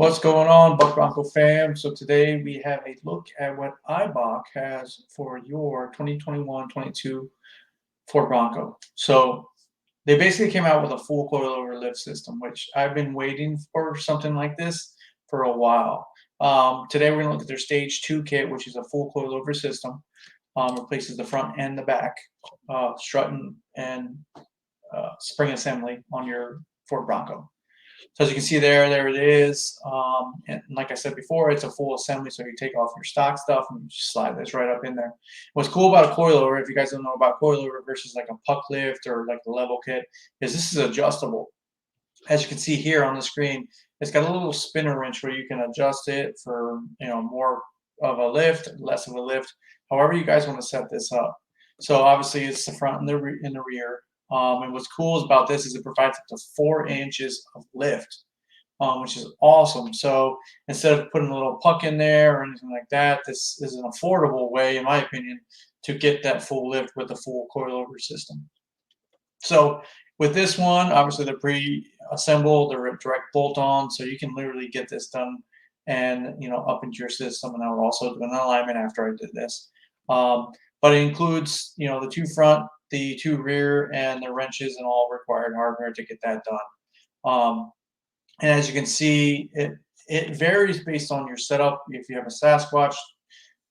What's going on, Buck Bronco fam? So today we have a look at what Eibach has for your 2021-22 Ford Bronco. So they basically came out with a full coilover lift system, which I've been waiting for something like this for a while. Today we're going to look at their Stage 2 kit, which is a full coilover system. Replaces the front and the back strut and spring assembly on your Ford Bronco. So as you can see there it is. And like I said before, it's a full assembly, so you take off your stock stuff and you just slide this right up in there. What's cool about a coilover, if you guys don't know about coilover versus like a puck lift or like the level kit, is this is adjustable. As you can see here on the screen, it's got a little spinner wrench where you can adjust it for more of a lift, less of a lift, however you guys want to set this up. So obviously it's the front and the rear. And what's cool about this is it provides up to 4 inches of lift, which is awesome. So instead of putting a little puck in there or anything like that, this is an affordable way, in my opinion, to get that full lift with the full coilover system. So with this one, obviously they're pre-assembled, they're direct bolt-on, so you can literally get this done and up into your system. And I will also do an alignment after I did this. But it includes the 2 front, the 2 rear, and the wrenches and all required hardware to get that done. And as you can see, it varies based on your setup. If you have a Sasquatch,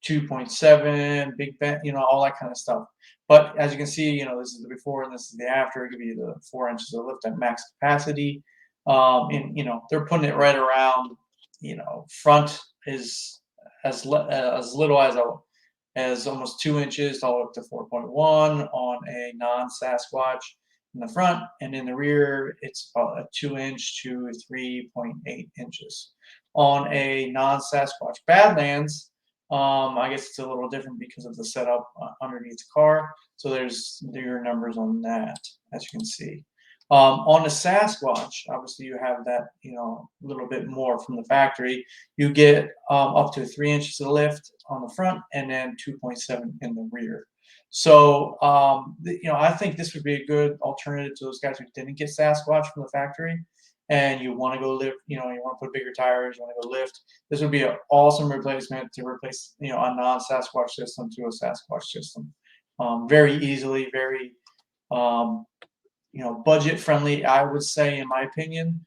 2.7, Big Ben, all that kind of stuff. But as you can see, this is the before and this is the after. It could be the 4 inches of lift at max capacity. And they're putting it right around. Front is as little as almost 2 inches all up to 4.1 on a non-Sasquatch in the front, and in the rear it's about a 2-inch to 3.8 inches on a non-Sasquatch. Badlands, I guess it's a little different because of the setup underneath the car. So there's your numbers on that, as you can see. On the Sasquatch, obviously you have that, a little bit more from the factory. You get up to 3 inches of lift on the front and then 2.7 in the rear. So, I think this would be a good alternative to those guys who didn't get Sasquatch from the factory and you want to go lift, you want to put bigger tires, you want to go lift. This would be an awesome replacement to replace, a non-Sasquatch system to a Sasquatch system. Very easily, very, budget friendly, I would say, in my opinion.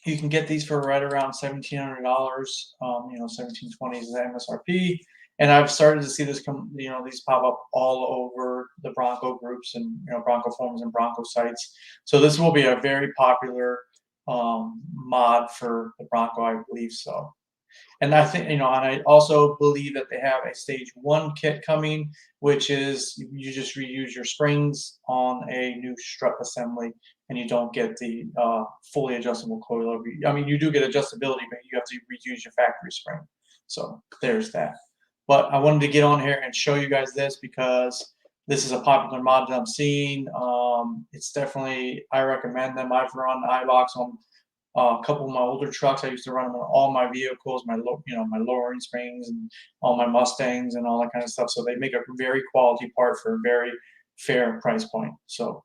You can get these for right around $1,700. $1,720 is the MSRP. And I've started to see this these pop up all over the Bronco groups and Bronco forums and Bronco sites. So this will be a very popular mod for the Bronco, I believe so. And I think, and I also believe that they have a Stage 1 kit coming, which is you just reuse your springs on a new strut assembly, and you don't get the fully adjustable coilover. I mean, you do get adjustability, but you have to reuse your factory spring. So there's that. But I wanted to get on here and show you guys this because this is a popular mod that I'm seeing. It's definitely, I recommend them. I've run Eibachs on a couple of my older trucks. I used to run them on all my vehicles, my lowering springs and all my Mustangs and all that kind of stuff. So they make a very quality part for a very fair price point. So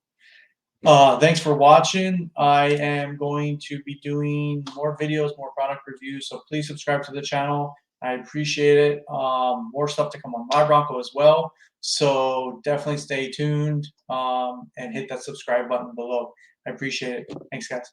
thanks for watching. I am going to be doing more videos, more product reviews. So please subscribe to the channel. I appreciate it. More stuff to come on my Bronco as well. So definitely stay tuned and hit that subscribe button below. I appreciate it. Thanks, guys.